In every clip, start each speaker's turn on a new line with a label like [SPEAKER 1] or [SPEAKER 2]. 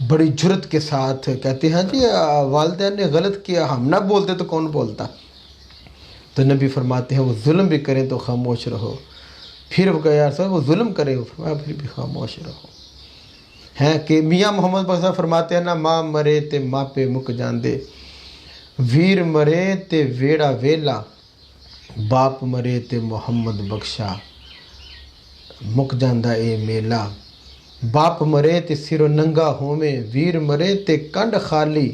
[SPEAKER 1] بڑی جرت کے ساتھ کہتے ہیں جی والدین نے غلط کیا، ہم نہ بولتے تو کون بولتا؟ تو نبی فرماتے ہیں وہ ظلم بھی کریں تو خاموش رہو. پھر وہ کہا یا رسول اللہ وہ ظلم کرے، فرمایا پھر بھی خاموش رہو. ہیں کہ میاں محمد بخش فرماتے ہیں نا، ماں مرے تے ماں پہ مک جاندے، ویر مرے تے ویڑا ویلا، باپ مرے تے محمد بخشا مک جاندہ اے میلا. باپ مرے تے سر و ننگا ہوویں، ویر مرے تے کنڈ خالی،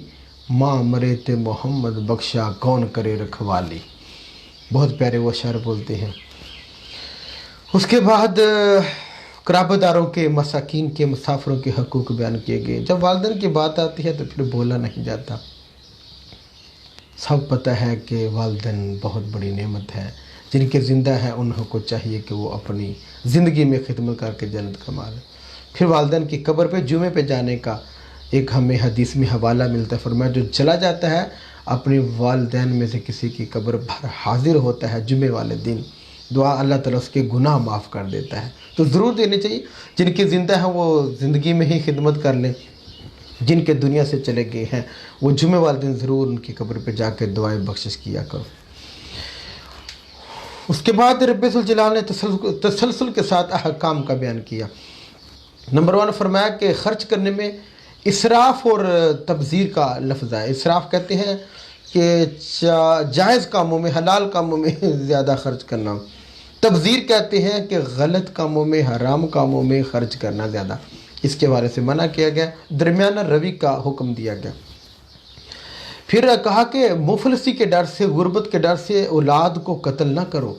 [SPEAKER 1] ماں مرے تے محمد بخشا کون کرے رکھوالی. بہت پیارے وہ شعر بولتے ہیں. اس کے بعد قرابت داروں کے، مساکین کے، مسافروں کے حقوق بیان کیے گئے. جب والدین کی بات آتی ہے تو پھر بولا نہیں جاتا. سب پتہ ہے کہ والدین بہت بڑی نعمت ہے. جن کے زندہ ہیں انہوں کو چاہیے کہ وہ اپنی زندگی میں خدمت کر کے جنت کما لیں. پھر والدین کی قبر پہ جمعے پہ جانے کا ایک ہمیں حدیث میں حوالہ ملتا ہے. فرمایا جو چلا جاتا ہے اپنے والدین میں سے کسی کی قبر پر حاضر ہوتا ہے جمعے والے دن، دعا اللہ تعالیٰ اس کے گناہ معاف کر دیتا ہے. تو ضرور دینی چاہیے. جن کے زندہ ہیں وہ زندگی میں ہی خدمت کر لیں، جن کے دنیا سے چلے گئے ہیں وہ جمعے والے دن ضرور ان کی قبر پہ جا کے دعائیں بخشش کیا کرو. اس کے بعد رب ذوالجلال نے تسلسل کے ساتھ احکام کا بیان کیا. نمبر 1 فرمایا کہ خرچ کرنے میں اسراف اور تبذیر کا لفظ ہے. اسراف کہتے ہیں کہ جائز کاموں میں، حلال کاموں میں زیادہ خرچ کرنا. تبذیر کہتے ہیں کہ غلط کاموں میں، حرام کاموں میں خرچ کرنا زیادہ. اس کے بارے سے منع کیا گیا. درمیانہ روی کا حکم دیا گیا. پھر کہا کہ مفلسی کے ڈر سے، غربت کے ڈر سے اولاد کو قتل نہ کرو.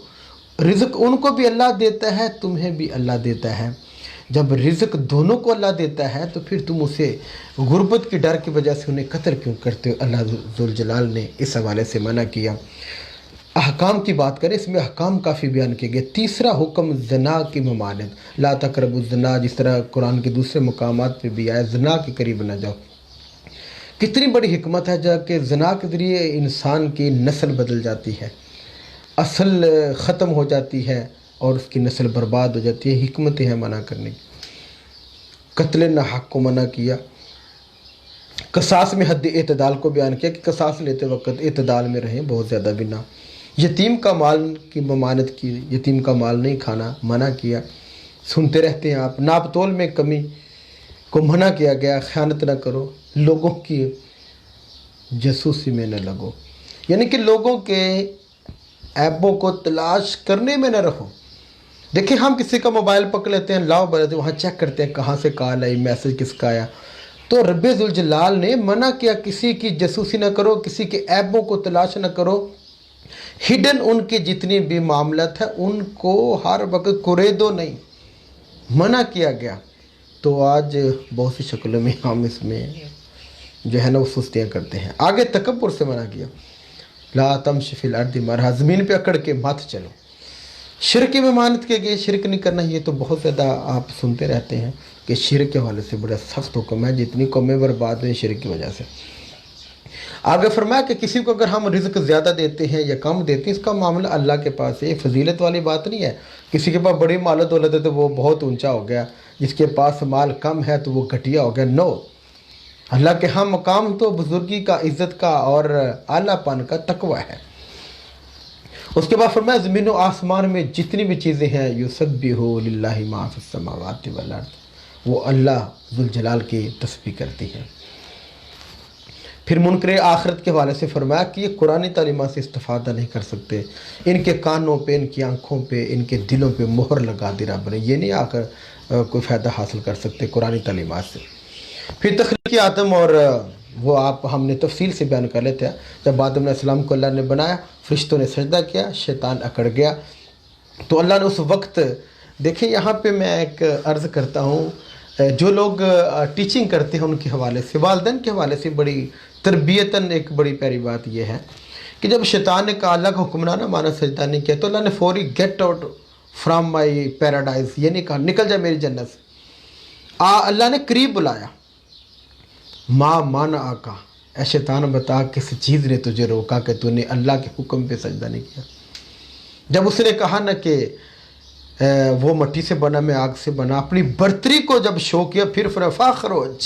[SPEAKER 1] رزق ان کو بھی اللہ دیتا ہے، تمہیں بھی اللہ دیتا ہے. جب رزق دونوں کو اللہ دیتا ہے تو پھر تم اسے غربت کے ڈر کی وجہ سے انہیں قتل کیوں کرتے ہو؟ اللہ ذوالجلال نے اس حوالے سے منع کیا. احکام کی بات کریں، اس میں احکام کافی بیان کیے گئے. تیسرا حکم زنا کی ممانعت، لا تقربوا الزنا، جس طرح قرآن کے دوسرے مقامات پہ بھی آیا زنا کے قریب نہ جاؤ. کتنی بڑی حکمت ہے جب کہ زنا کے ذریعے انسان کی نسل بدل جاتی ہے، اصل ختم ہو جاتی ہے اور اس کی نسل برباد ہو جاتی ہے. حکمتیں ہیں منع کرنے کی. قتل ناحق کو منع کیا. قصاص میں حد اعتدال کو بیان کیا کہ قصاص لیتے وقت اعتدال میں رہیں، بہت زیادہ بھی نہ. یتیم کا مال کی ممانعت کی، یتیم کا مال نہیں کھانا منع کیا. سنتے رہتے ہیں آپ، ناپ تول میں کمی کو منع کیا گیا. خیانت نہ کرو، لوگوں کی جاسوسی میں نہ لگو، یعنی کہ لوگوں کے ایپوں کو تلاش کرنے میں نہ رہو. دیکھیں ہم کسی کا موبائل پکڑ لیتے ہیں، لاؤ بلے وہاں چیک کرتے ہیں کہاں سے کال آئی، میسج کس کا آیا. تو رب ذوالجلال نے منع کیا کسی کی جاسوسی نہ کرو، کسی کے ایپوں کو تلاش نہ کرو. ہڈن ان کے جتنی بھی معاملات ہیں ان کو ہر وقت قریدو نہیں، منع کیا گیا. تو آج بہت سی شکلوں میں ہم اس میں جو ہے نا وہ سستیاں کرتے ہیں. آگے تکبر سے منع کیا، لا تمش فی الارض مرحا، زمین پہ اکڑ کے مت چلو. شرک کی ممانعت کے گئے، شرک نہیں کرنا. یہ تو بہت زیادہ آپ سنتے رہتے ہیں کہ شرک کے حوالے سے بڑا سخت حکم ہے، جتنی قومیں برباد ہوئی شرک کی وجہ سے. آگے فرمایا کہ کسی کو اگر ہم رزق زیادہ دیتے ہیں یا کم دیتے ہیں، اس کا معاملہ اللہ کے پاس ہے. یہ فضیلت والی بات نہیں ہے. کسی کے پاس بڑی مال و دولت ہے تو وہ بہت اونچا ہو گیا، جس کے پاس مال کم ہے تو وہ گھٹیا ہو گیا. نو، اللہ کے ہاں مقام تو بزرگی کا، عزت کا اور اعلیٰ پن کا تقوی ہے. اس کے بعد فرمایا زمین و آسمان میں جتنی بھی چیزیں ہیں یسبح للہ ما فی السماوات والارض، وہ اللہ ذوالجلال کی تسبیح کرتی ہیں. پھر منکر آخرت کے حوالے سے فرمایا کہ یہ قرآنی تعلیمات سے استفادہ نہیں کر سکتے. ان کے کانوں پہ، ان کی آنکھوں پہ، ان کے دلوں پہ مہر لگا دی رب نے. یہ نہیں آ کر کوئی فائدہ حاصل کر سکتے قرآنی تعلیمات سے. پھر تخلیق آدم، اور وہ ہم نے تفصیل سے بیان کر لیتے ہیں. جب آدم علیہ السلام کو اللہ نے بنایا، فرشتوں نے سجدہ کیا، شیطان اکڑ گیا. تو اللہ نے اس وقت، دیکھیں یہاں پہ میں ایک عرض کرتا ہوں، جو لوگ ٹیچنگ کرتے ہیں ان کے حوالے سے، والدین کے حوالے سے بڑی تربیتاً ایک بڑی پیاری بات یہ ہے کہ جب شیطان نے کہا اللہ کا حکمرانہ مانا سجدہ نہیں کیا، تو اللہ نے فوری get out from my paradise, یہ نہیں کہا نکل جا میری جنت سے. اللہ نے قریب بلایا، ماں مانا آقا، اے شیطان بتا کس چیز نے تجھے روکا کہ تو نے اللہ کے حکم پہ سجدہ نہیں کیا. جب اس نے کہا نا کہ وہ مٹی سے بنا، میں آگ سے بنا، اپنی برتری کو جب شو کیا، پھر فاخروج،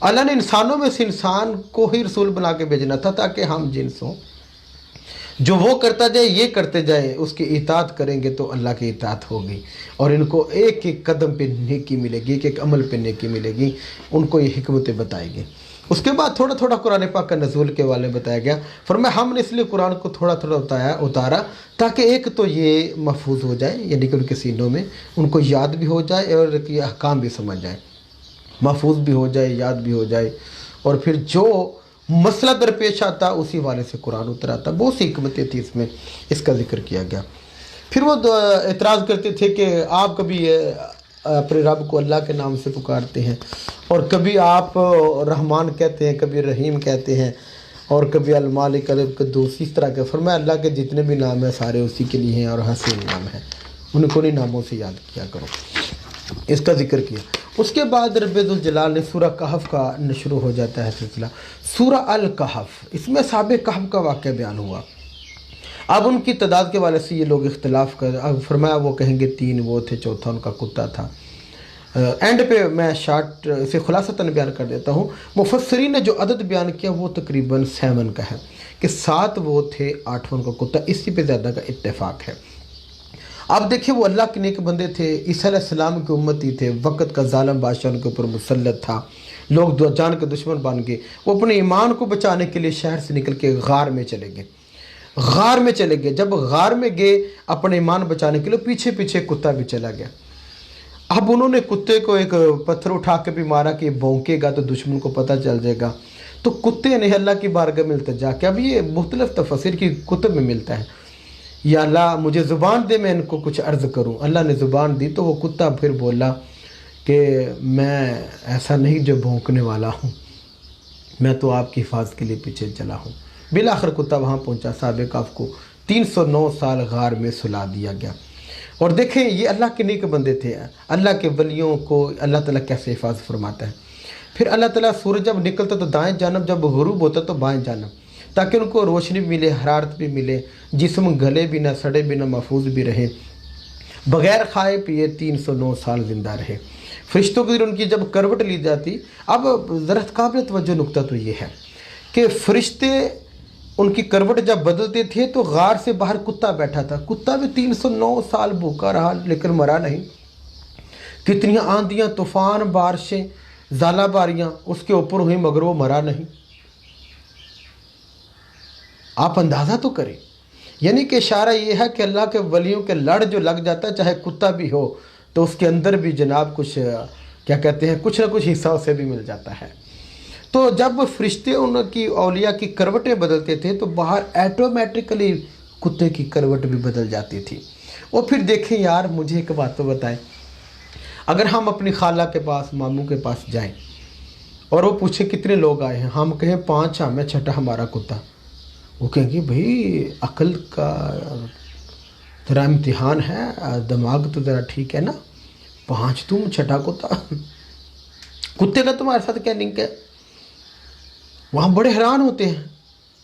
[SPEAKER 1] اللہ نے انسانوں میں سے انسان کو ہی رسول بنا کے بھیجنا تھا تاکہ ہم جنس ہوں، جو وہ کرتا جائے یہ کرتے جائے، اس کی اطاعت کریں گے تو اللہ کی اطاعت ہوگی، اور ان کو ایک ایک قدم پہ نیکی ملے گی، ایک ایک عمل پہ نیکی ملے گی، ان کو یہ حکمتیں بتائی گئی۔ اس کے بعد تھوڑا تھوڑا قرآن پاک کا نزول کے والے بتایا گیا، فرمایا ہم نے اس لیے قرآن کو تھوڑا تھوڑا اتارا تاکہ ایک تو یہ محفوظ ہو جائے، یعنی کہ ان کے سینوں میں ان کو یاد بھی ہو جائے اور یہ احکام بھی سمجھ جائے، محفوظ بھی ہو جائے، یاد بھی ہو جائے، اور پھر جو مسئلہ درپیش آتا اسی والے سے قرآن اتر آتا۔ بہت سی حکمتیں تھیں اس میں، اس کا ذکر کیا گیا۔ پھر وہ اعتراض کرتے تھے کہ آپ کبھی اپنے رب کو اللہ کے نام سے پکارتے ہیں، اور کبھی آپ رحمان کہتے ہیں، کبھی رحیم کہتے ہیں، اور کبھی المالک القدوس، اس طرح کے۔ فرمایا اللہ کے جتنے بھی نام ہیں سارے اسی کے لیے ہیں، اور حسین نام ہیں، ان کو انہیں ناموں سے یاد کیا کرو، اس کا ذکر کیا۔ اس کے بعد رب ذوالجلال نے سورہ کہف کا شروع ہو جاتا ہے سلسلہ، سورہ الکہف۔ اس میں اصحاب کہف کا واقعہ بیان ہوا۔ اب ان کی تعداد کے والے سے یہ لوگ اختلاف کر، اب فرمایا وہ کہیں گے 3 وہ تھے، چوتھا ان کا کتا تھا۔ اینڈ پہ میں شارٹ سے خلاصتاً بیان کر دیتا ہوں، مفسرین نے جو عدد بیان کیا وہ تقریباً 7 کا ہے، کہ 7 وہ تھے، 8واں کا کتا، اسی پہ زیادہ کا اتفاق ہے۔ اب دیکھیں وہ اللہ کے نیک بندے تھے، عیسیٰ علیہ السلام کے امتی تھے، وقت کا ظالم بادشاہ ان کے اوپر مسلط تھا، لوگ جان کے دشمن بن گئے۔ وہ اپنے ایمان کو بچانے کے لیے شہر سے نکل کے غار میں چلے گئے، غار میں چلے گئے۔ جب غار میں گئے اپنے ایمان بچانے کے لیے، پیچھے پیچھے کتا بھی چلا گیا۔ اب انہوں نے کتے کو ایک پتھر اٹھا کے بھی مارا کہ بھونکے گا تو دشمن کو پتہ چل جائے گا، تو کتے نے اللہ کی بارگاہ میں التجا کیا۔ اب یہ مختلف تفسیر کی کتب میں ملتا ہے، یا اللہ مجھے زبان دے میں ان کو کچھ عرض کروں۔ اللہ نے زبان دی تو وہ کتا پھر بولا کہ میں ایسا نہیں جو بھونکنے والا ہوں، میں تو آپ کی حفاظت کے لیے پیچھے چلا ہوں۔ بالآخر کتا وہاں پہنچا، اصحاب کہف کو 309 سال غار میں سلا دیا گیا۔ اور دیکھیں یہ اللہ کے نیک بندے تھے، اللہ کے ولیوں کو اللہ تعالیٰ کیسے حفاظت فرماتا ہے۔ پھر اللہ تعالیٰ سورج جب نکلتا تو دائیں جانب، جب غروب ہوتا تو بائیں جانب، تاکہ ان کو روشنی بھی ملے، حرارت بھی ملے، جسم گلے بھی نہ، سڑے بھی نہ، محفوظ بھی رہے، بغیر کھائے پیے 309 سال زندہ رہے۔ فرشتوں کی ان کی جب کروٹ لی جاتی، اب ذرا قابل توجہ نقطہ تو یہ ہے کہ فرشتے ان کی کروٹ جب بدلتے تھے تو غار سے باہر کتا بیٹھا تھا، کتا بھی 309 سال بھوکا رہا لیکن مرا نہیں۔ کتنی آندیاں، طوفان، بارشیں، ژالہ باریاں اس کے اوپر ہوئی مگر وہ مرا نہیں۔ آپ اندازہ تو کریں، یعنی کہ اشارہ یہ ہے کہ اللہ کے ولیوں کے لڑ جو لگ جاتا ہے، چاہے کتا بھی ہو تو اس کے اندر بھی جناب کچھ کیا کہتے ہیں، کچھ نہ کچھ حصہ اسے بھی مل جاتا ہے۔ تو جب فرشتے ان کی اولیاء کی کروٹیں بدلتے تھے تو باہر ایٹومیٹکلی کتے کی کروٹ بھی بدل جاتی تھی۔ اور پھر دیکھیں یار، مجھے ایک بات تو بتائیں، اگر ہم اپنی خالہ کے پاس، ماموں کے پاس جائیں اور وہ پوچھیں کتنے لوگ آئے ہیں، ہم کہیں 5، ہمیں چھٹا ہمارا کتا، وہ کہیں گے بھئی عقل کا ذرا امتحان ہے، دماغ تو ذرا ٹھیک ہے نا، 5 تم، چھٹا کتا، کتے کا تمہارے ساتھ کیا لنک ہے؟ وہاں بڑے حیران ہوتے ہیں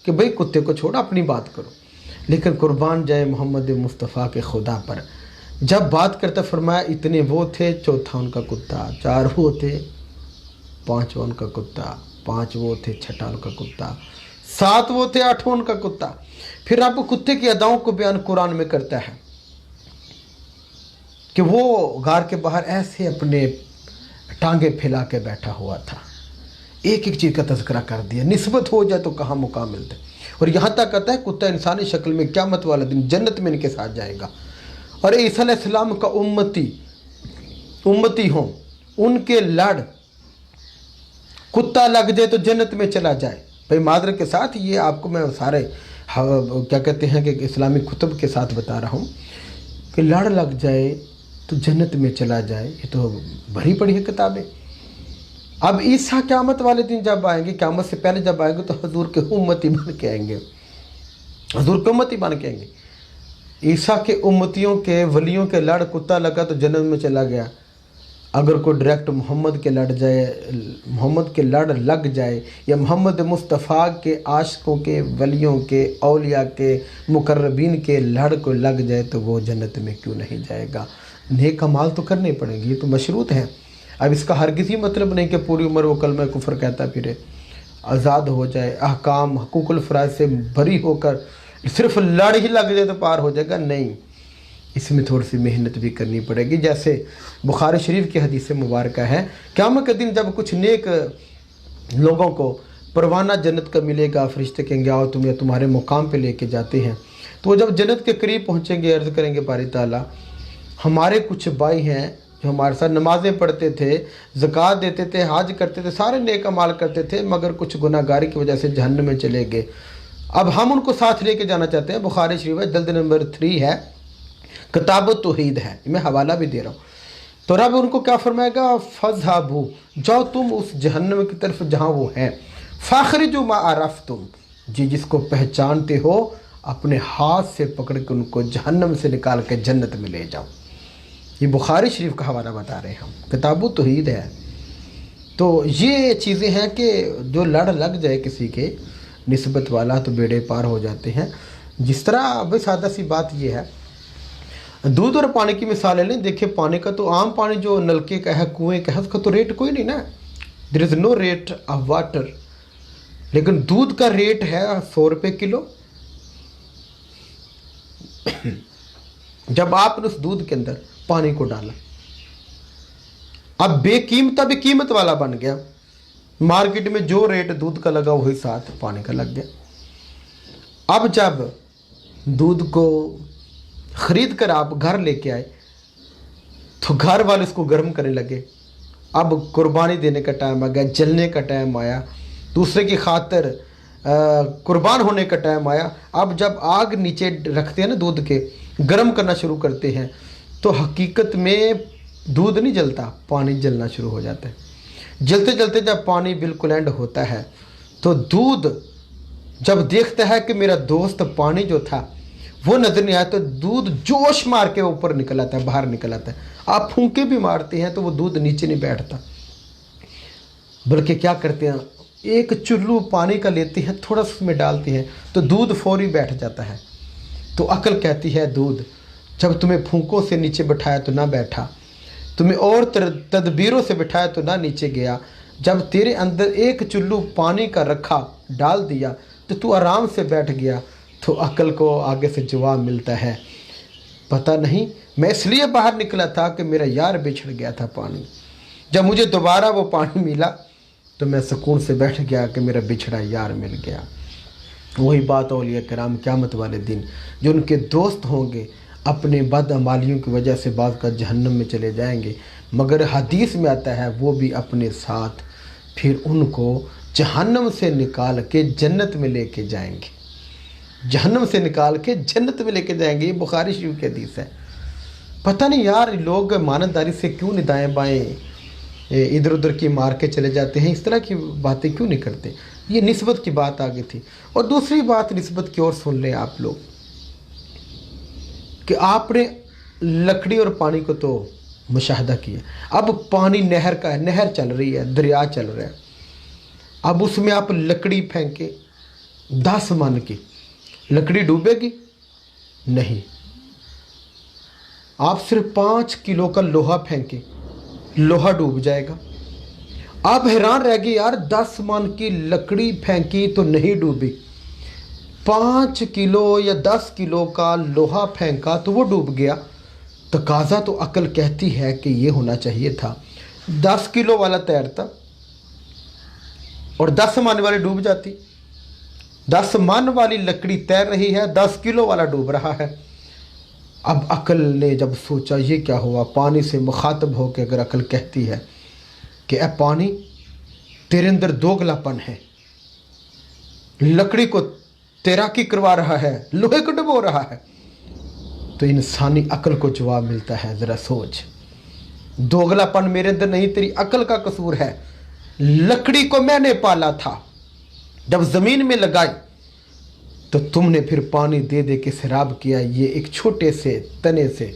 [SPEAKER 1] کہ بھئی کتے کو چھوڑا، اپنی بات کرو۔ لیکن قربان جائے محمد مصطفیٰ کے خدا پر، جب بات کرتا فرمایا اتنے وہ تھے، چوتھا ان کا کتا، 4 وہ تھے، 5واں ان کا کتا، 5 وہ تھے، 6واں ان کا کتا، 7 وہ تھے، 8واں ان کا کتا۔ پھر اب کتے کی اداؤں کو بیان قرآن میں کرتا ہے کہ وہ غار کے باہر ایسے اپنے ٹانگیں پھیلا کے بیٹھا ہوا تھا، ایک ایک چیز کا تذکرہ کر دیا، نسبت ہو جائے تو کہاں مقام ملتا ہے۔ اور یہاں تک کہتا ہے کتا انسانی شکل میں قیامت والا دن جنت میں ان کے ساتھ جائے گا، اور عیسیٰ علیہ السلام کا امتی ہوں، ان کے لڑ کتا لگ جائے تو جنت میں چلا جائے۔ بھائی معذرت کے ساتھ یہ آپ کو میں سارے کیا کہتے ہیں کہ اسلامی کتب کے ساتھ بتا رہا ہوں کہ لڑ لگ جائے تو جنت میں چلا جائے، یہ تو بھری پڑی ہے کتابیں۔ اب عیسیٰ قیامت والے دن جب آئیں گے، قیامت سے پہلے جب آئیں گے تو حضور کے امتی بن کے آئیں گے، حضور کے امتی بن کے آئیں گے۔ عیسیٰ کے امتیوں کے ولیوں کے لڑ کتا لگا تو جنت میں چلا گیا، اگر کوئی ڈائریکٹ محمد کے لڑ جائے، محمد کے لڑ لگ جائے، یا محمد مصطفیٰ کے عاشقوں کے، ولیوں کے، اولیاء کے، مقربین کے لڑ کو لگ جائے تو وہ جنت میں کیوں نہیں جائے گا؟ نیک اعمال تو کرنے پڑیں گے، یہ تو مشروط ہے۔ اب اس کا ہرگز ہی مطلب نہیں کہ پوری عمر وہ کلمہ کفر کہتا پھرے، آزاد ہو جائے، احکام حقوق الفرائض سے بری ہو کر صرف لڑ ہی لگ جائے تو پار ہو جائے گا، نہیں، اس میں تھوڑی سی محنت بھی کرنی پڑے گی۔ جیسے بخاری شریف کی حدیث مبارکہ ہے، قیامت کے دن جب کچھ نیک لوگوں کو پروانہ جنت کا ملے گا، فرشتے کہیں گے آؤ تمہیں تمہارے مقام پہ لے کے جاتے ہیں، تو وہ جب جنت کے قریب پہنچیں گے عرض کریں گے باری تعالیٰ ہمارے کچھ بھائی ہیں جو ہمارے ساتھ نمازیں پڑھتے تھے، زکوٰۃ دیتے تھے، حج کرتے تھے، سارے نیک اعمال کرتے تھے، مگر کچھ گناہ گاری کی وجہ سے جہنم میں چلے گئے، اب ہم ان کو ساتھ لے کے جانا چاہتے ہیں۔ بخاری شریف ہے، جلد نمبر 3 ہے، کتاب التوحید ہے، میں حوالہ بھی دے رہا ہوں۔ تو رب ان کو کیا فرمائے گا، فَاذْهَبُوا، جاؤ تم اس جہنم کی طرف جہاں وہ ہے، فَاخْرِجُوا مَا عَرَفْتُمْ، جی جس کو پہچانتے ہو اپنے ہاتھ سے پکڑ کے ان کو جہنم سے نکال کے جنت میں لے جاؤ۔ یہ بخاری شریف کا حوالہ بتا رہے ہیں ہم، کتاب التوحید ہے۔ تو یہ چیزیں ہیں کہ جو لڑ لگ جائے کسی کے نسبت والا تو بیڑے پار ہو جاتے ہیں۔ جس طرح بے سادہ سی بات یہ ہے، دودھ اور پانی کی مثال لیں، دیکھیں پانی کا تو عام پانی جو نلکے کا ہے، کنویں کا ہے، اس کا تو ریٹ کوئی نہیں نا، دیر از نو ریٹ آف واٹر، لیکن دودھ کا ریٹ ہے 100 روپے کلو۔ جب آپ نے اس دودھ کے اندر پانی کو ڈالا، اب بے قیمت بھی قیمت والا بن گیا، مارکیٹ میں جو ریٹ دودھ کا لگا وہی ساتھ پانی کا لگ گیا۔ اب جب دودھ کو خرید کر آپ گھر لے کے آئے تو گھر والے اس کو گرم کرنے لگے، اب قربانی دینے کا ٹائم آ گیا، جلنے کا ٹائم آیا، دوسرے کی خاطر قربان ہونے کا ٹائم آیا۔ اب جب آگ نیچے رکھتے ہیں نا دودھ کے، گرم کرنا شروع کرتے ہیں تو حقیقت میں دودھ نہیں جلتا، پانی جلنا شروع ہو جاتا ہے۔ جلتے جلتے جب پانی بالکل اینڈ ہوتا ہے تو دودھ جب دیکھتا ہے کہ میرا دوست پانی جو تھا وہ نظر نہیں آیا تو دودھ جوش مار کے اوپر نکل آتا ہے، باہر نکل آتا ہے۔ آپ پھونکے بھی مارتے ہیں تو وہ دودھ نیچے نہیں بیٹھتا، بلکہ کیا کرتے ہیں، ایک چلو پانی کا لیتے ہیں، تھوڑا سا اس میں ڈالتے ہیں تو دودھ فوری بیٹھ جاتا ہے۔ تو عقل کہتی ہے دودھ جب تمہیں پھونکوں سے نیچے بٹھایا تو نہ بیٹھا، تمہیں اور تدبیروں سے بٹھایا تو نہ نیچے گیا، جب تیرے اندر ایک چلو پانی کا رکھا ڈال دیا تو آرام سے بیٹھ گیا۔ تو عقل کو آگے سے جواب ملتا ہے، پتہ نہیں میں اس لیے باہر نکلا تھا کہ میرا یار بچھڑ گیا تھا پانی، جب مجھے دوبارہ وہ پانی ملا تو میں سکون سے بیٹھ گیا کہ میرا بچھڑا یار مل گیا۔ وہی بات اولیاء کرام قیامت والے دن جو ان کے دوست ہوں گے اپنے بدعمالیوں کی وجہ سے بعض کا جہنم میں چلے جائیں گے، مگر حدیث میں آتا ہے وہ بھی اپنے ساتھ پھر ان کو جہنم سے نکال کے جنت میں لے کے جائیں گے، جہنم سے نکال کے جنت میں لے کے جائیں گے۔ یہ بخاری شریف کی حدیث ہے۔ پتہ نہیں یار لوگ مانداری سے کیوں نہیں دائیں بائیں ادھر ادھر کی مار کے چلے جاتے ہیں، اس طرح کی باتیں کیوں نہیں کرتے۔ یہ نسبت کی بات آگے تھی۔ اور دوسری بات نسبت کی اور سن لیں آپ لوگ کہ آپ نے لکڑی اور پانی کو تو مشاہدہ کیا، اب پانی نہر کا ہے، نہر چل رہی ہے، دریا چل رہا ہے، اب اس میں آپ لکڑی پھینکے 10 من کی، لکڑی ڈوبے گی نہیں، آپ صرف 5 کلو کا لوہا پھینکے، لوہا ڈوب جائے گا۔ آپ حیران رہ گئے یار 10 من کی لکڑی پھینکی تو نہیں ڈوبی، 5 کلو یا 10 کلو کا لوہا پھینکا تو وہ ڈوب گیا۔ تقاضا تو عقل کہتی ہے کہ یہ ہونا چاہیے تھا 10 کلو والا تیرتا اور 10 من والی ڈوب جاتی، 10 من والی لکڑی تیر رہی ہے، 10 کلو والا ڈوب رہا ہے۔ اب عقل نے جب سوچا یہ کیا ہوا، پانی سے مخاطب ہو کے اگر عقل کہتی ہے کہ اے پانی تیرے اندر دوگلا پن ہے، لکڑی کو تیراکی کروا رہا ہے، لوہے کو ڈبو رہا ہے، تو انسانی عقل کو جواب ملتا ہے ذرا سوچ، دوگلا پن میرے اندر نہیں، تیری عقل کا قصور ہے۔ لکڑی کو میں نے پالا تھا، جب زمین میں لگائی تو تم نے پھر پانی دے دے کے سیراب کیا، یہ ایک چھوٹے سے تنے سے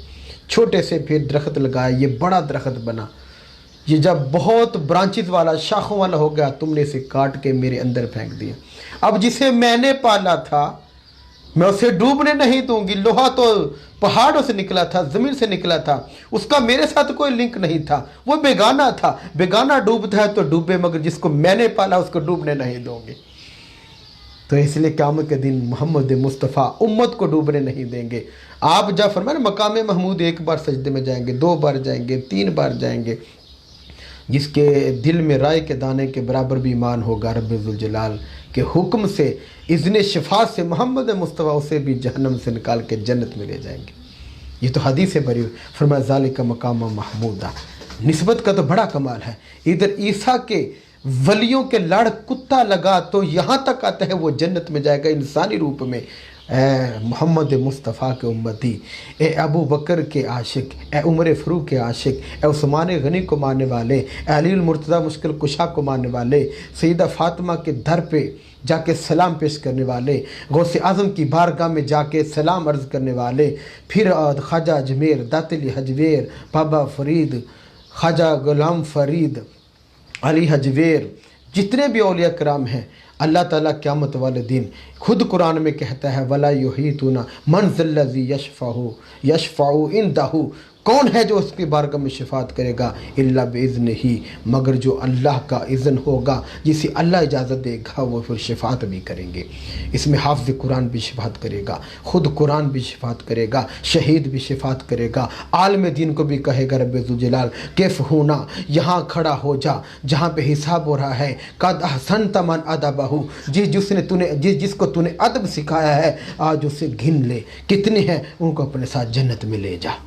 [SPEAKER 1] چھوٹے سے پھر درخت لگایا، یہ بڑا درخت بنا، یہ جب بہت برانچز والا شاخوں والا ہو گیا تم نے اسے کاٹ کے میرے اندر پھینک دیا۔ اب جسے میں نے پالا تھا میں اسے ڈوبنے نہیں دوں گی. لوہا تو پہاڑوں سے نکلا تھا, زمین سے نکلا تھا, اس کا میرے ساتھ کوئی لنک نہیں تھا, وہ بیگانہ تھا. بیگانہ ڈوبتا ہے تو ڈوبے, مگر جس کو میں نے پالا اس کو ڈوبنے نہیں دوں گی. تو اس لیے قیامت کے دن محمد مصطفیٰ امت کو ڈوبنے نہیں دیں گے. آپ جا فرمائے مقام محمود ایک بار سجدے میں جائیں گے, 2 بار جائیں گے, 3 بار جائیں گے, جس کے دل میں رائے کے دانے کے برابر بھی ایمان ہوگا رب ذوالجلال کے حکم سے, اذن شفاعت سے محمد مصطفیٰ اسے بھی جہنم سے نکال کے جنت میں لے جائیں گے. یہ تو حدیث سے بری ہوئی. فرمایا ذالک مقام محمودہ. نسبت کا تو بڑا کمال ہے. ادھر عیسیٰ کے ولیوں کے لڑ کتا لگا تو یہاں تک آتا ہے وہ جنت میں جائے گا انسانی روپ میں. اے محمد مصطفیٰ کے امتی, اے ابو بکر کے عاشق, اے عمر فاروق کے عاشق, اے عثمان غنی کو ماننے والے, اے علی المرتضیٰ مشکل کشا کو ماننے والے, سیدہ فاطمہ کے در پہ جا کے سلام پیش کرنے والے, غوث اعظم کی بارگاہ میں جا کے سلام عرض کرنے والے, پھر خواجہ اجمیر, داتلی حجویر, بابا فرید, خواجہ غلام فرید, علی حجویر, جتنے بھی اولیاء کرام ہیں, اللہ تعالیٰ قیامت والے دن خود قرآن میں کہتا ہے وَلَا يُحِيطُونَ مَنْ ذَا الَّذِي يَشْفَعُ عِنْدَهُ. کون ہے جو اس کی بارگاہ میں شفاعت کرے گا؟ الا بِإِذْنِهِ, مگر جو اللہ کا اذن ہوگا, جسے اللہ اجازت دے گا وہ پھر شفاعت بھی کریں گے. اس میں حافظ قرآن بھی شفاعت کرے گا, خود قرآن بھی شفاعت کرے گا, شہید بھی شفاعت کرے گا, عالم دین کو بھی کہے گا رب ذوالجلال کیف ہونا, یہاں کھڑا ہو جا جہاں پہ حساب ہو رہا ہے. قد احسنت من ادبہ, جس کو تو نے ادب سکھایا ہے آج اسے گن لے, کتنے ہیں ان کو اپنے ساتھ جنت میں لے جا.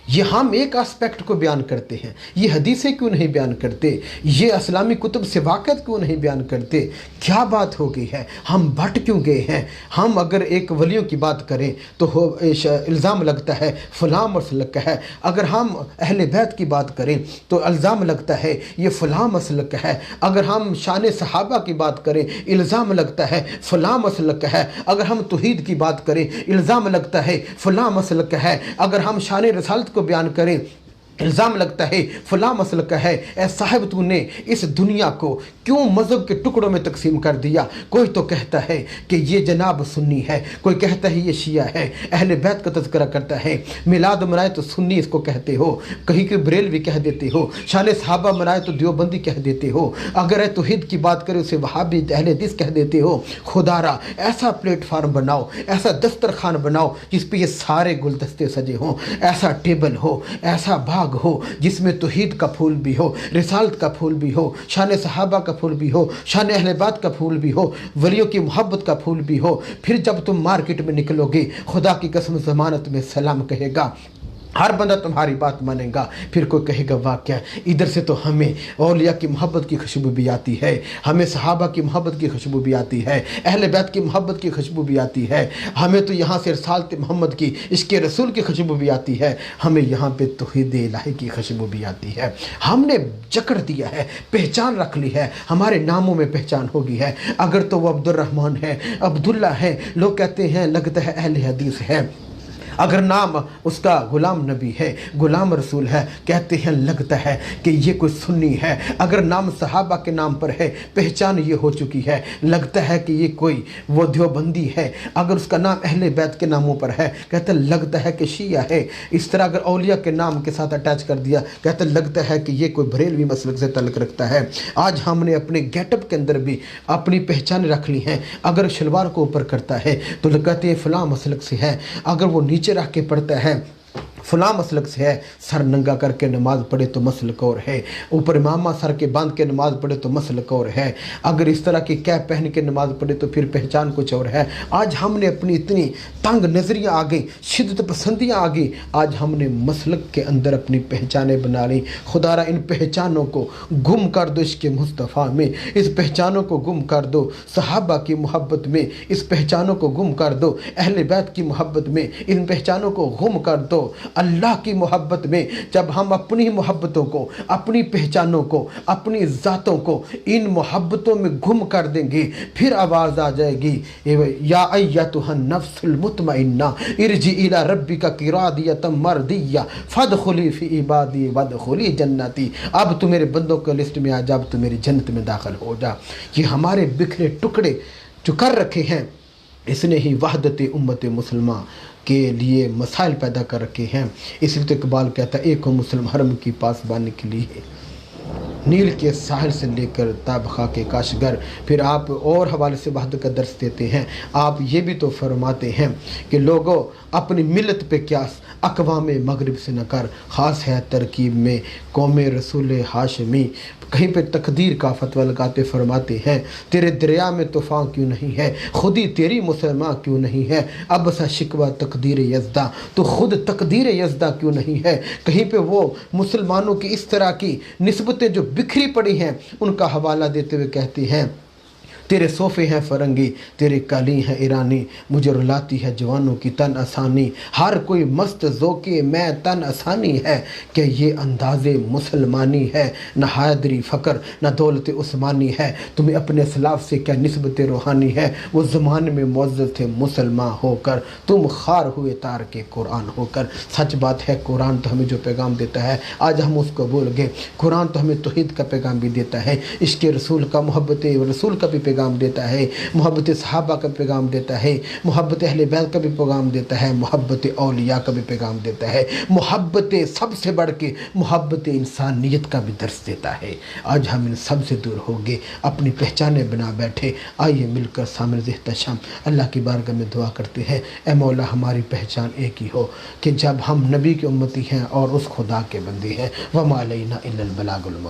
[SPEAKER 1] یہ ہم ایک اسپیکٹ کو بیان کرتے ہیں, یہ حدیثیں کیوں نہیں بیان کرتے, یہ اسلامی کتب سے واقعات کیوں نہیں بیان کرتے؟ کیا بات ہو گئی ہے, ہم بٹ کیوں گئے ہیں؟ ہم اگر ایک ولیوں کی بات کریں تو الزام لگتا ہے فلاں مسلک ہے, اگر ہم اہل بیت کی بات کریں تو الزام لگتا ہے یہ فلاں مسلک ہے, اگر ہم شان صحابہ کی بات کریں الزام لگتا ہے فلاں مسلک ہے, اگر ہم توحید کی بات کریں الزام لگتا ہے فلاں مسلک ہے, اگر ہم شان رسالت کو بیان کریں الزام لگتا ہے فلاں مسلک ہے. اے صاحب تو نے اس دنیا کو کیوں مذہب کے ٹکڑوں میں تقسیم کر دیا؟ کوئی تو کہتا ہے کہ یہ جناب سنی ہے, کوئی کہتا ہے یہ شیعہ ہے, اہل بیت کا تذکرہ کرتا ہے, میلاد منائے تو سنی اس کو کہتے ہو, کہیں کہ بریلوی کہہ دیتے ہو, شان صحابہ منائے تو دیوبندی کہہ دیتے ہو, اگر توحید کی بات کرے اسے وہابی اہل حدیث کہہ دیتے ہو. خدا را ایسا پلیٹ فارم بناؤ, ایسا دسترخوان بناؤ جس پہ یہ سارے گلدستے سجے ہوں, ایسا ٹیبل ہو, ایسا باغ ہو جس میں توحید کا پھول بھی ہو, رسالت کا پھول بھی ہو, شان صحابہ کا پھول بھی ہو, شان اہل بیت کا پھول بھی ہو, ولیوں کی محبت کا پھول بھی ہو. پھر جب تم مارکیٹ میں نکلو گے خدا کی قسم ضمانت میں سلام کہے گا, ہر بندہ تمہاری بات مانے گا. پھر کوئی کہے گا واقعہ ادھر سے تو ہمیں اولیاء کی محبت کی خوشبو بھی آتی ہے, ہمیں صحابہ کی محبت کی خوشبو بھی آتی ہے, اہل بیت کی محبت کی خوشبو بھی آتی ہے, ہمیں تو یہاں سے رسالت محمد کی عشق رسول کی خوشبو بھی آتی ہے, ہمیں یہاں پہ توحید الہی کی خوشبو بھی آتی ہے. ہم نے جکڑ دیا ہے, پہچان رکھ لی ہے, ہمارے ناموں میں پہچان ہوگی ہے. اگر تو وہ عبد الرحمن ہے, عبداللہ ہے, لوگ کہتے ہیں لگتا ہے اہل حدیث ہے. اگر نام اس کا غلام نبی ہے, غلام رسول ہے, کہتے ہیں لگتا ہے کہ یہ کوئی سنی ہے. اگر نام صحابہ کے نام پر ہے پہچان یہ ہو چکی ہے, لگتا ہے کہ یہ کوئی وہ دیوبندی ہے. اگر اس کا نام اہل بیت کے ناموں پر ہے کہتے ہیں لگتا ہے کہ شیعہ ہے. اس طرح اگر اولیاء کے نام کے ساتھ اٹیچ کر دیا کہتے ہیں لگتا ہے کہ یہ کوئی بریلوی مسلک سے تعلق رکھتا ہے. آج ہم نے اپنے گیٹ اپ کے اندر بھی اپنی پہچان رکھ لی ہیں. اگر شلوار کو اوپر کرتا ہے تو کہتے ہیں فلاں مسلک سے ہے, اگر وہ نیچے رکھ کے پڑھتا ہے فلاں مسلک سے ہے. سر ننگا کر کے نماز پڑھے تو مسلک اور ہے, اوپر امامہ سر کے باندھ کے نماز پڑھے تو مسلک اور ہے, اگر اس طرح کی کیپ پہن کے نماز پڑھے تو پھر پہچان کچھ اور ہے. آج ہم نے اپنی اتنی تنگ نظریاں آ گئی, شدت پسندیاں آ گئی, آج ہم نے مسلک کے اندر اپنی پہچانیں بنا لی. خدا را ان پہچانوں کو گم کر دو عشق مصطفیٰ میں, اس پہچانوں کو گم کر دو صحابہ کی محبت میں, اس پہچانوں کو گم کر دو اہل بیت کی محبت میں, ان پہچانوں کو گم کر دو اللہ کی محبت میں. جب ہم اپنی محبتوں کو, اپنی پہچانوں کو, اپنی ذاتوں کو ان محبتوں میں گم کر دیں گے پھر آواز آ جائے گی یا ایتھا النفس المطمئنہ ارجعی الی ربک راضیۃ مرضیہ فادخلی فی عبادی وادخلی جنتی. اب تو میرے بندوں کے لسٹ میں آ جا, اب تو میری جنت میں داخل ہو جا. یہ ہمارے بکھرے ٹکڑے جو کر رکھے ہیں اس نے ہی وحدت امت مسلمہ کے لیے مسائل پیدا کر رکھے ہیں۔ اس لیے تو اقبال کہتا ہے ایک ہو مسلم حرم کی پاسبانی کے لیے، نیل کے ساحل سے لے کر تاب خاک کاشگر۔ پھر آپ اور حوالے سے وحدت کا درس دیتے ہیں، آپ یہ بھی تو فرماتے ہیں کہ لوگوں اپنی ملت پہ قیاس اقوام مغرب سے نہ کر، خاص ہے ترکیب میں قوم رسول ہاشمی۔ کہیں پہ تقدیر کا فتویٰ لگاتے فرماتے ہیں تیرے دریا میں طوفان کیوں نہیں ہے، خودی تیری مسلمان کیوں نہیں ہے، اب سا شکوہ تقدیر یزدہ، تو خود تقدیر یزدہ کیوں نہیں ہے۔ کہیں پہ وہ مسلمانوں کی اس طرح کی نسبتیں جو بکھری پڑی ہیں ان کا حوالہ دیتے ہوئے کہتے ہیں تیرے صوفے ہیں فرنگی، تیرے قالی ہیں ایرانی، مجھے رلاتی ہے جوانوں کی تن آسانی، ہر کوئی مست ذوقِ میں تن آسانی ہے کہ یہ انداز مسلمانی ہے، نہ حیدری فقر نہ دولت عثمانی ہے، تمہیں اپنے اسلاف سے کیا نسبت روحانی ہے، وہ زمانے میں معزز تھے مسلمان ہو کر، تم خار ہوئے تار کے قرآن ہو کر۔ سچ بات ہے، قرآن تو ہمیں جو پیغام دیتا ہے آج ہم اس کو بھول گئے۔ قرآن تو ہمیں توحید کا پیغام بھی دیتا ہے، عشق رسول کا، محبت رسول کا بھی پیغام دیتا ہے، محبت صحابہ کا پیغام دیتا ہے، محبت اہل بیت کا بھی پیغام دیتا ہے، محبت اولیاء کا بھی پیغام دیتا ہے، محبت سب سے بڑھ کے محبت انسانیت کا بھی درس دیتا ہے۔ آج ہم ان سب سے دور ہو گئے، اپنی پہچانیں بنا بیٹھے۔ آئیے مل کر سامنے احتشام اللہ کی بارگاہ میں دعا کرتے ہیں، اے مولا ہماری پہچان ایک ہی ہو کہ جب ہم نبی کی امتی ہیں اور اس خدا کے بندے ہیں، وَمَا عَلَيْنَا إِلَّا الْبَلَاغُ الْمُبِينُ۔